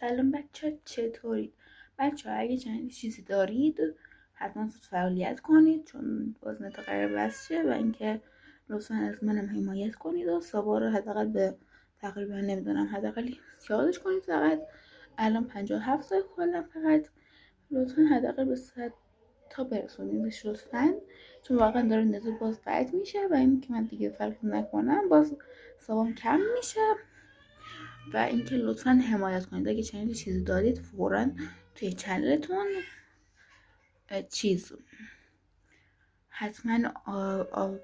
سلام بچه، چطورید؟ بچه ها اگه چنین چیزی دارید حتما زود فعالیت کنید، چون باز نتا قرار بس شه. و اینکه لطفا از منم حمایت کنید و سابا رو حداقل به تقریبا نمیدونم حداقل یادش کنید. فقط الان 57 تا کلا، فقط لطفا حداقل به 100 تا برسونیدش لطفا، چون واقعا داره نزول باز قطع میشه و این که من دیگه فرق نکنم باز سابام کم میشه. و اینکه لطفا حمایت کنید. اگه چنین چیزی دارید فوراً توی چنلتون چیز حتما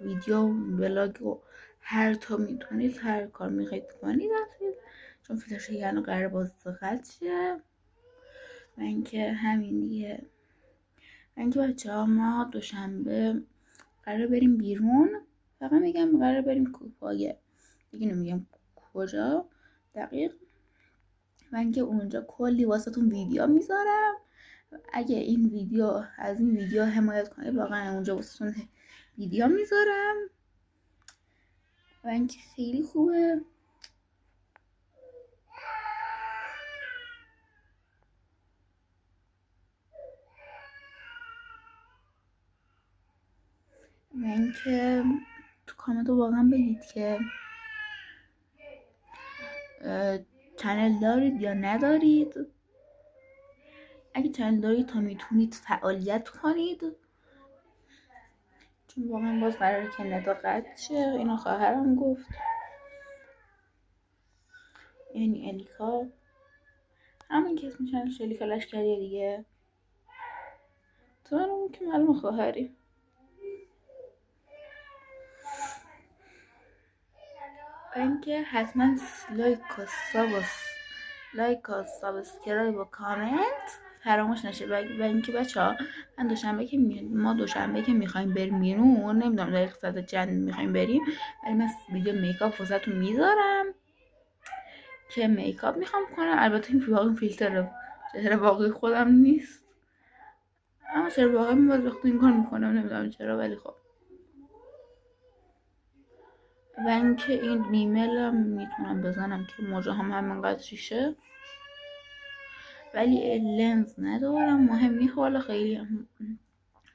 ویدیو ولاگ و هر تا میتونید هر کار میخواید کنید هستید، چون فیلتر یعنی قرار باز قطع شه. و اینکه همین دیگه. و اینکه بچه ها ما دوشنبه قرار بریم بیرون، فقط میگم قرار بریم کوپایه، دیگه نمیگم کجا دقیق. و اینکه اونجا کلی واسهتون ویدیو میذارم. اگه این ویدیو از این ویدیو حمایت کنید واقعا اونجا واسهتون ویدیو میذارم. و اینکه خیلی خوبه. و اینکه تو کامنت واقعا بگید که چنل دارید یا ندارید. اگه چنل دارید تا میتونید فعالیت کنید، چون واقعا باز قراره که نتا قطع شه. اینو خواهرم گفت، یعنی الیکا، همون که اسمش الیکا لشکریه دیگه، تو اون که معلوم خواهری. و اینکه حتما لایک و سابسکرایب و کامنت فراموش نشه. و اینکه بچه ها من ما دوشنبه که میخوایم بریم بیرون، نمیدونم دقیق ساعت چند میخوایم بریم، ولی من ویدیو میکاپ واسهتون میذارم که میکاپ میخوام کنم. البته این واقعا فیلتر چهره واقعی خودم نیست، اما چهره واقعی من باز وقتی این کار میکنم نمیدونم چرا، ولی خب. و اینکه این ریمل میتونم بزنم که موجه هم همینقدر شه، ولی لنز ندارم. مهم نیست حالا خیلی هم،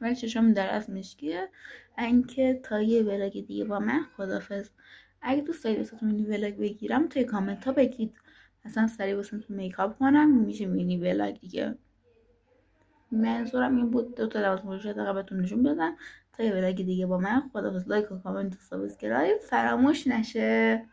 ولی چشم در از مشکیه. اینکه تا یه ولاگ دیگه با من خدافظ. اگه دوست دارید واسهتون مینی ولاگ بگیرم توی کامنت ها بگید، مثلا سریع واسهتون میکاپ کنم، میشه مینی ولاگ دیگه. منظورم این بود 2 تا لباس پوشش بهتون نشون بدم. تا یه ولاگ دیگه با من خدافظ. لایک و کامنت و سابسکرایب فراموش نشه.